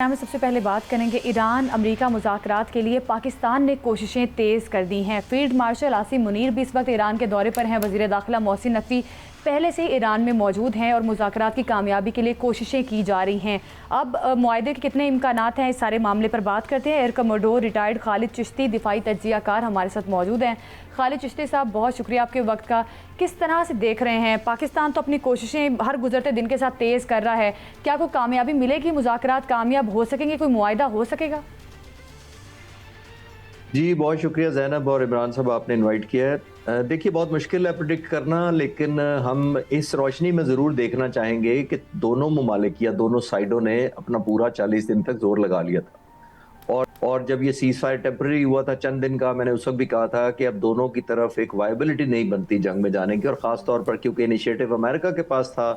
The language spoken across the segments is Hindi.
में सबसे पहले बात करेंगे ईरान अमेरिका मुज़ाकरात के लिए पाकिस्तान ने कोशिशें तेज़ कर दी हैं। फील्ड मार्शल आसिम मुनीर भी इस वक्त ईरान के दौरे पर हैं। वज़ीर दाखिला मोहसिन नकवी पहले से ईरान में मौजूद हैं और मुज़ाकरात की कामयाबी के लिए कोशिशें की जा रही हैं। अब मुआहदे के कितने इम्कानात हैं, इस सारे मामले पर बात करते हैं। Air commodore retired Khalid Chishti दिफाई तज्जियाकार हमारे साथ मौजूद हैं। खालिद चिश्ती साहब, बहुत शुक्रिया आपके वक्त का। किस तरह से देख रहे हैं, पाकिस्तान तो अपनी कोशिशें हर गुजरते दिन के साथ तेज़ कर रहा है, क्या कोई कामयाबी मिलेगी, मुज़ाकरात कामयाब हो सकेंगे, कोई मुआहदा हो सकेगा? जी बहुत शुक्रिया ज़ैनब और इमरान साहब, आपने इनवाइट किया है। देखिए बहुत मुश्किल है प्रेडिक्ट करना, लेकिन हम इस रोशनी में ज़रूर देखना चाहेंगे कि दोनों ममालिक या दोनों साइडों ने अपना पूरा 40 दिन तक जोर लगा लिया था। और जब ये सीज़ फायर टेम्पररी हुआ था चंद दिन का, मैंने उस वक्त भी कहा था कि अब दोनों की तरफ एक वायबिलिटी नहीं बनती जंग में जाने की, और ख़ास तौर पर क्योंकि इनिशिएटिव अमेरिका के पास था,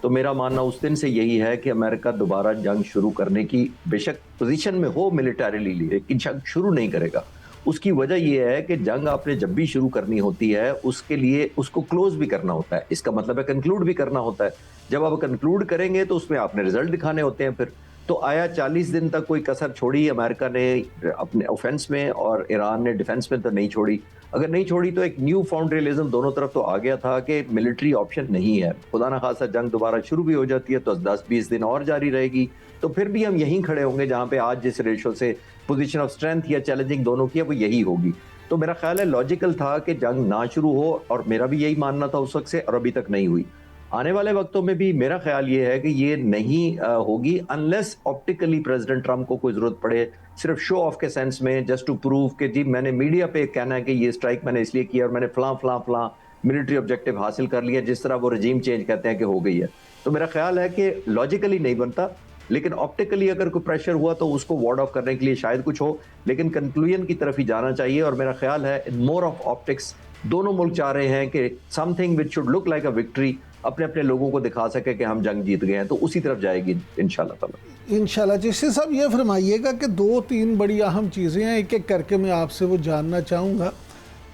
तो मेरा मानना उस दिन से यही है कि अमेरिका दोबारा जंग शुरू करने की बेशक पोजीशन में हो मिलिटरीली, लेकिन जंग शुरू नहीं करेगा। उसकी वजह यह है कि जंग आपने जब भी शुरू करनी होती है उसके लिए उसको क्लोज भी करना होता है, इसका मतलब है कंक्लूड भी करना होता है। जब आप कंक्लूड करेंगे तो उसमें आपने रिजल्ट दिखाने होते हैं। फिर तो आया 40 दिन तक कोई कसर छोड़ी अमेरिका ने अपने ऑफेंस में और ईरान ने डिफेंस में तो नहीं छोड़ी। अगर नहीं छोड़ी तो एक न्यू फाउंड रियलिज्म दोनों तरफ तो आ गया था कि मिलिट्री ऑप्शन नहीं है। खुदा ना खासा जंग दोबारा शुरू भी हो जाती है तो 10-20 दिन और जारी रहेगी, तो फिर भी हम यहीं खड़े होंगे जहां पे आज जिस रेशो से पोजीशन ऑफ स्ट्रेंथ या चैलेंजिंग दोनों की है वो यही होगी। तो मेरा ख्याल है लॉजिकल था कि जंग ना शुरू हो, और मेरा भी यही मानना था उस वक्त से, और अभी तक नहीं हुई। आने वाले वक्तों में भी मेरा ख्याल ये है कि ये नहीं होगी अनलेस ऑप्टिकली प्रेसिडेंट ट्रंप को कोई जरूरत पड़े, सिर्फ शो ऑफ के सेंस में, जस्ट टू प्रूव कि जी मैंने मीडिया पे कहना है कि ये स्ट्राइक मैंने इसलिए किया और मैंने फलां फलां फलां मिलिट्री ऑब्जेक्टिव हासिल कर लिया, जिस तरह वो रजीम चेंज कहते हैं कि हो गई है। तो मेरा ख्याल है कि लॉजिकली नहीं बनता, लेकिन ऑप्टिकली अगर कोई प्रेशर हुआ तो उसको वार्ड ऑफ करने के लिए शायद कुछ हो, लेकिन कंक्लूजन की तरफ ही जाना चाहिए। और मेरा ख्याल है मोर ऑफ ऑप्टिक्स, दोनों मुल्क चाह रहे हैं कि something which should look like a victory अपने अपने लोगों को दिखा सके कि हम जंग जीत गए हैं, तो उसी तरफ जाएगी इंशाल्लाह ताला। इंशाल्लाह। जिससे सब ये फरमाइएगा कि 2-3 बड़ी अहम चीज़ें हैं, एक एक करके मैं आपसे वो जानना चाहूँगा।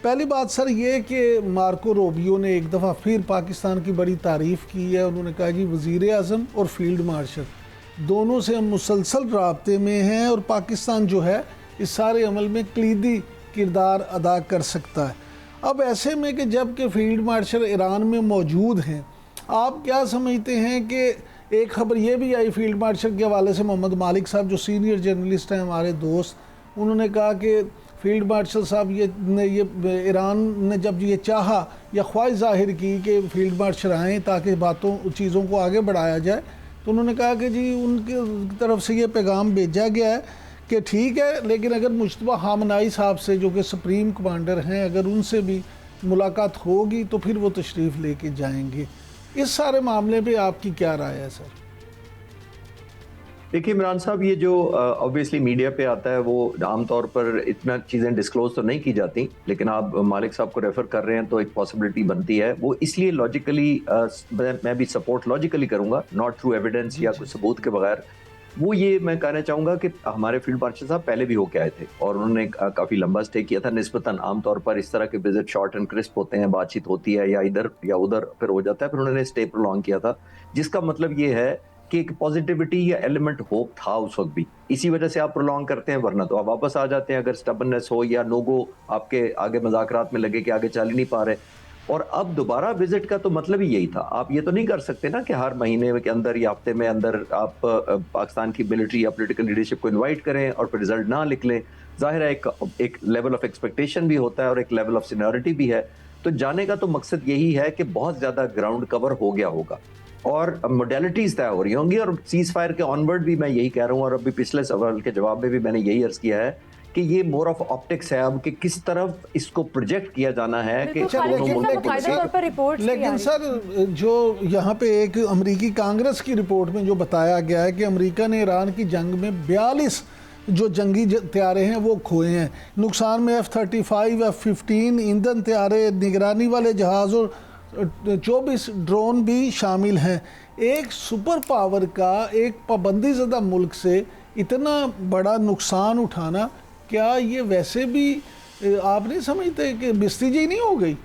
पहली बात सर ये कि मार्को रूबियो ने एक दफ़ा फिर पाकिस्तान की बड़ी तारीफ़ की है। उन्होंने कहा जी वज़ीर आज़म और फील्ड मार्शल दोनों से हम मुसलसल राब्ते में हैं और पाकिस्तान जो है इस सारे अमल में कलीदी किरदार अदा कर सकता है। अब ऐसे में कि जब कि फील्ड मार्शल ईरान में मौजूद हैं, आप क्या समझते हैं कि एक ख़बर ये भी आई फील्ड मार्शल के हवाले से, मोहम्मद मालिक साहब जो सीनियर जर्नलिस्ट हैं हमारे दोस्त, उन्होंने कहा कि फील्ड मार्शल साहब ये ईरान ने जब ये चाहा या ख्वाहिश जाहिर की कि फील्ड मार्शल आएँ ताकि बातों चीज़ों को आगे बढ़ाया जाए, तो उन्होंने कहा कि जी उनकी तरफ से ये पैगाम भेजा गया है कि ठीक है, लेकिन अगर मुश्तबा खामनाई साहब से जो कि सुप्रीम कमांडर हैं अगर उनसे भी मुलाकात होगी तो फिर वो तशरीफ़ लेके जाएंगे। इस सारे मामले पे आपकी क्या राय है सर? देखिए इमरान साहब, ये जो ऑब्वियसली मीडिया पे आता है वो आमतौर पर इतना चीज़ें डिस्क्लोज तो नहीं की जाती, लेकिन आप मालिक साहब को रेफ़र कर रहे हैं तो एक पॉसिबिलिटी बनती है। वो इसलिए लॉजिकली मैं भी सपोर्ट लॉजिकली करूंगा, नॉट थ्रू एविडेंस या कुछ सबूत के बगैर। वो ये मैं कहना चाहूँगा कि हमारे फील्ड मार्शल साहब पहले भी होके आए थे और उन्होंने काफ़ी लंबा स्टे किया था निस्बतन। आमतौर पर इस तरह के विजिट शॉर्ट एंड क्रिस्प होते हैं, बातचीत होती है या इधर या उधर फिर हो जाता है, फिर उन्होंने स्टे प्रोलॉन्ग किया था, जिसका मतलब ये है कि एक पॉजिटिविटी या एलिमेंट होप था उस वक्त भी। इसी वजह से आप प्रोलॉन्ग करते हैं, वरना तो आप वापस आ जाते हैं अगर स्टबननेस हो या नोगो आपके आगे मज़ाकरात में लगे कि आगे चल ही नहीं पा रहे। और अब दोबारा विजिट का तो मतलब ही यही था। आप ये तो नहीं कर सकते ना कि हर महीने के अंदर या हफ्ते में अंदर आप पाकिस्तान की मिलिट्री या पॉलिटिकल लीडरशिप को इनवाइट करें और फिर रिजल्ट ना निकलें। जाहिर है एक लेवल ऑफ एक्सपेक्टेशन भी होता है और एक लेवल ऑफ सीनियरिटी भी है। तो जाने का तो मकसद यही है कि बहुत ज़्यादा ग्राउंड कवर हो गया होगा और मोडेलिटीज़ तय हो रही होंगी। और सीज़ फायर के ऑनवर्ड भी मैं यही कह रहा हूँ, और अभी पिछले सवाल के जवाब में भी मैंने यही अर्ज़ किया है कि ये मोर ऑफ ऑप्टिक्स है अब कि किस तरफ इसको प्रोजेक्ट किया जाना है कि दोनों मुल्कों। लेकिन सर जो यहाँ पे एक अमेरिकी कांग्रेस की रिपोर्ट में जो बताया गया है कि अमेरिका ने ईरान की जंग में 42 जो जंगी त्यारे हैं वो खोए हैं। नुकसान में F-35, F-15 ईंधन त्यारे, निगरानी वाले जहाज़ और 24 ड्रोन भी शामिल हैं। एक सुपर पावर का एक पाबंदी ज़दा मुल्क से इतना बड़ा नुकसान उठाना, क्या ये वैसे भी आप नहीं समझते कि बिस्तीजी नहीं हो गई?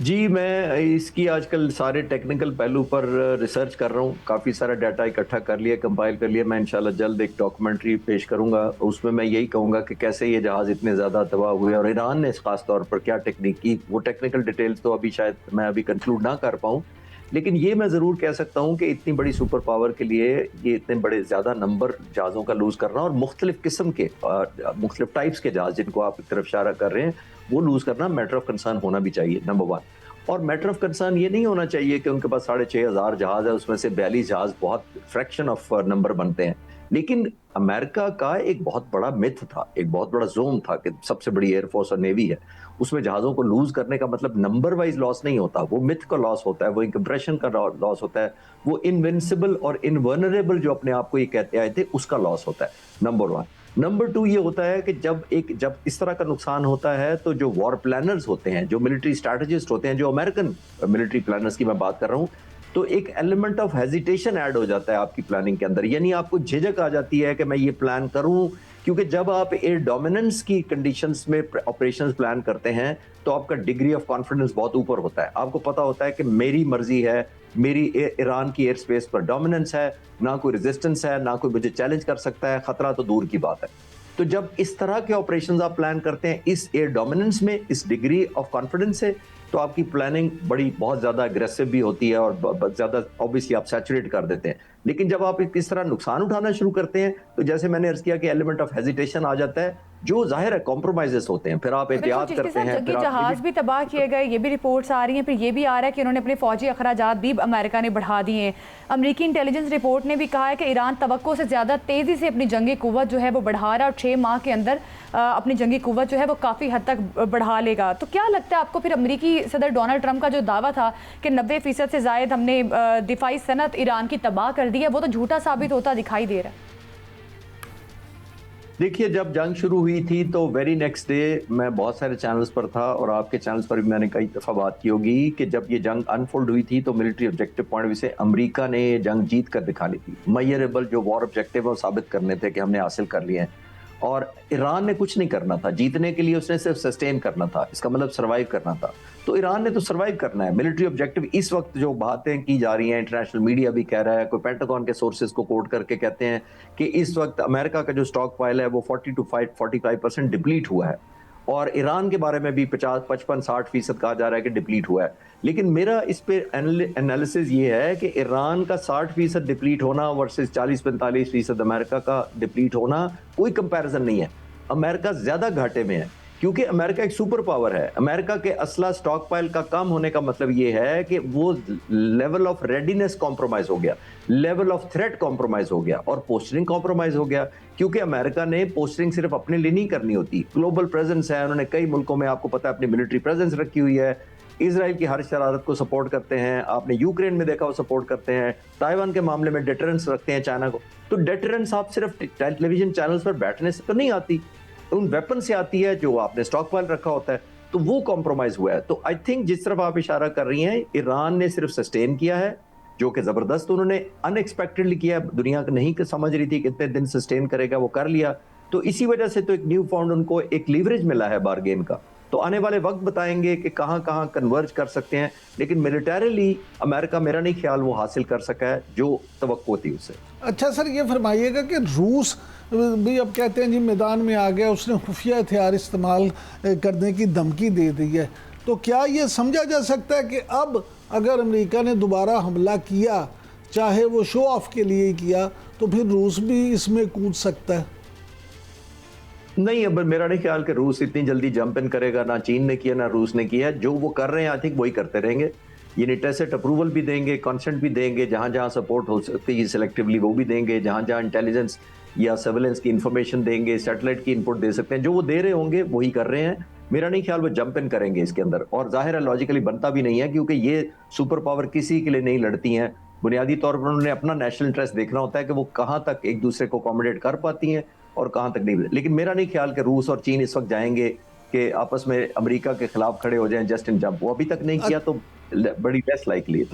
जी, मैं इसकी आजकल सारे टेक्निकल पहलू पर रिसर्च कर रहा हूँ। काफ़ी सारा डाटा इकट्ठा कर लिया, कंपाइल कर लिया। मैं इंशाल्लाह जल्द एक डॉक्यूमेंट्री पेश करूँगा। उसमें मैं यही कहूँगा कि कैसे ये जहाज़ इतने ज़्यादा तबाह हुए और ईरान ने इस ख़ास तौर पर क्या टेक्निक की। वो टेक्निकल डिटेल्स तो अभी शायद मैं अभी कंक्लूड ना कर पाऊँ। लेकिन ये मैं ज़रूर कह सकता हूँ कि इतनी बड़ी सुपर पावर के लिए ये इतने बड़े ज़्यादा नंबर जहाज़ों का लूज़ करना और मुख्तलिफ़ किस्म के मुख्तलिफ़ टाइप्स के जहाज़ जिनको आप एक तरफ इशारा कर रहे हैं, वो लूज़ करना मैटर ऑफ कंसर्न होना भी चाहिए, नंबर 1। और मैटर ऑफ कंसर्न ये नहीं होना चाहिए कि उनके पास 6,500 जहाज़ है, उसमें से 42 जहाज़ बहुत फ्रैक्शन ऑफ नंबर बनते हैं। लेकिन अमेरिका का एक बहुत बड़ा मिथ था, एक बहुत बड़ा ज़ोन था कि सबसे बड़ी एयरफोर्स और नेवी है। उसमें जहाज़ों को लूज़ करने का मतलब नंबर वाइज़ लॉस नहीं होता, वो मिथ का लॉस होता है, वो इंकम्प्रेशन का लॉस होता है, वो इनविंसिबल और इनवल्नरेबल जो अपने आप को ये कहते आए थे, उसका लॉस होता है, नंबर 1। नंबर 2 ये होता है कि जब इस तरह का नुकसान होता है तो जो वॉर प्लानर्स होते हैं, जो मिलिट्री स्ट्रैटेजिस्ट होते हैं, जो अमेरिकन मिलिट्री प्लानर्स की मैं बात कर रहा हूँ, तो एक एलिमेंट ऑफ हेजिटेशन ऐड हो जाता है आपकी प्लानिंग के अंदर। यानी आपको झिझक आ जाती है कि मैं ये प्लान करूं, क्योंकि जब आप एयर डोमिनेंस की कंडीशंस में ऑपरेशंस प्लान करते हैं तो आपका डिग्री ऑफ कॉन्फिडेंस बहुत ऊपर होता है। आपको पता होता है कि मेरी मर्जी है, मेरी ईरान की एयर स्पेस पर डोमिनेंस है, ना कोई रेजिस्टेंस है, ना कोई मुझे चैलेंज कर सकता है, खतरा तो दूर की बात है। तो जब इस तरह के ऑपरेशंस आप प्लान करते हैं इस एयर डोमिनेंस में, इस डिग्री ऑफ कॉन्फिडेंस से, तो आपकी प्लानिंग बहुत ज़्यादा अग्रेसिव भी होती है और ज़्यादा ऑब्वियसली आप सैचुरेट कर देते हैं। लेकिन जब आप इस तरह नुकसान उठाना शुरू करते हैं तो जैसे मैंने अर्ज किया कि एलिमेंट ऑफ हेजिटेशन आ जाता है, जो जाहिर है कॉम्प्रोमाइजेस होते हैं, फिर आप एहतियात करते हैं। जंगी जहाज भी तबाह किए गए, ये भी रिपोर्ट्स आ रही हैं। फिर ये भी आ रहा है कि उन्होंने अपने फौजी अखराजात भी अमेरिका ने बढ़ा दिए हैं। अमेरिकी इंटेलिजेंस रिपोर्ट ने भी कहा है कि ईरान तवक्को से ज़्यादा तेज़ी से अपनी जंगी कुव्वत जो है वो बढ़ा रहा है और 6 माह के अंदर अपनी जंगी कुव्वत जो है वो काफ़ी हद तक बढ़ा लेगा। तो क्या लगता है आपको फिर अमेरिकी सदर डोनाल्ड ट्रंप का जो दावा था कि 90% से ज़ायद हमने दिफाई सनत ईरान की तबाह कर दी है, वो तो झूठा साबित होता दिखाई दे रहा है? देखिए, जब जंग शुरू हुई थी तो वेरी नेक्स्ट डे मैं बहुत सारे चैनल्स पर था और आपके चैनल्स पर भी मैंने कई दफ़ा बात की होगी कि जब ये जंग अनफोल्ड हुई थी तो military objective point of view से अमेरिका ने ये जंग जीत कर दिखानी थी। मेजरेबल जो वॉर ऑब्जेक्टिव है वो साबित करने थे कि हमने हासिल कर लिए हैं। और ईरान ने कुछ नहीं करना था, जीतने के लिए उसने सिर्फ सस्टेन करना था, इसका मतलब सर्वाइव करना था। तो ईरान ने तो सर्वाइव करना है। मिलिट्री ऑब्जेक्टिव इस वक्त जो बातें की जा रही हैं, इंटरनेशनल मीडिया भी कह रहा है, कोई पेंटागन के सोर्सेज को कोट करके कहते हैं कि इस वक्त अमेरिका का जो स्टॉक पाइल है वो 40 to 45% डिप्लीट हुआ है और ईरान के बारे में भी 50-55-60% कहा जा रहा है कि डिप्लीट हुआ है। लेकिन मेरा इस पे एनालिसिस ये है कि ईरान का 60% डिप्लीट होना वर्सेस 40-45% अमेरिका का डिप्लीट होना कोई कंपैरिजन नहीं है। अमेरिका ज्यादा घाटे में है क्योंकि अमेरिका एक सुपर पावर है। अमेरिका के असला स्टॉक पाइल का कम होने का मतलब ये है कि वो लेवल ऑफ रेडीनेस कॉम्प्रोमाइज हो गया, लेवल ऑफ थ्रेट कॉम्प्रोमाइज हो गया और पोस्टरिंग कॉम्प्रोमाइज हो गया। क्योंकि अमेरिका ने पोस्टरिंग सिर्फ अपने लिए नहीं करनी होती, ग्लोबल प्रेजेंस है, उन्होंने कई मुल्कों में आपको पता है अपनी मिलिट्री प्रेजेंस रखी हुई है। इजराइल की हर शरारत को सपोर्ट करते हैं, आपने यूक्रेन में देखा वो सपोर्ट करते हैं, ताइवान के मामले में डेटरेंस रखते हैं चाइना को। तो डेटरेंस आप सिर्फ टेलीविजन चैनल्स पर बैठने से तो नहीं आती, उन वेपन से आती है जो आपने स्टॉक पाइल रखा होता है। तो वो कॉम्प्रोमाइज हुआ है। तो आई थिंक जिस तरफ आप इशारा कर रही हैं, ईरान ने सिर्फ सस्टेन किया है, जो कि जबरदस्त उन्होंने अनएक्सपेक्टेडली किया, दुनिया नहीं समझ रही थी कितने दिन सस्टेन करेगा, वो कर लिया। तो इसी वजह से तो एक न्यू फाउंड उनको एक लीवरेज मिला है बारगेन का। तो आने वाले वक्त बताएंगे कि कहां कहां कन्वर्ज कर सकते हैं, लेकिन मिलिटरीली अमेरिका मेरा नहीं ख्याल वो हासिल कर सका है जो तवक्को थी उससे। अच्छा सर, ये फरमाइएगा कि रूस भी अब कहते हैं जी मैदान में आ गया, उसने खुफिया हथियार इस्तेमाल करने की धमकी दे दी है। तो क्या ये समझा जा सकता है कि अब अगर अमेरिका ने दोबारा हमला किया, चाहे वो शो ऑफ के लिए ही किया, तो फिर रूस भी इसमें कूद सकता है? नहीं, अब मेरा नहीं ख्याल कि रूस इतनी जल्दी जंप इन करेगा। ना चीन ने किया, ना रूस ने किया। जो वो कर रहे हैं आई थिंक वही करते रहेंगे। ये टैसिट अप्रूवल भी देंगे, कॉन्सेंट भी देंगे, जहां जहां सपोर्ट हो सकती है सिलेक्टिवली वो भी देंगे, जहां जहां इंटेलिजेंस या सर्वेलेंस की इंफॉर्मेशन देंगे, सैटेलाइट की इनपुट दे सकते हैं, जो वो दे रहे होंगे वही कर रहे हैं। मेरा नहीं ख्याल वो जंप इन करेंगे इसके अंदर, और जाहिर है लॉजिकली बनता भी नहीं है क्योंकि ये सुपर पावर किसी के लिए नहीं लड़ती हैं। बुनियादी तौर पर उन्होंने अपना नेशनल इंटरेस्ट देखना होता है कि वो कहां तक एक दूसरे को अकोमोडेट कर पाती हैं और कहां तक नहीं। लेकिन मेरा नहीं ख्याल कि रूस और चीन इस वक्त जाएंगे कि आपस में अमेरिका के खिलाफ खड़े हो जाएं जस्ट इन जंप। वो अभी तक नहीं किया तो बड़ी लेस लाइकली है।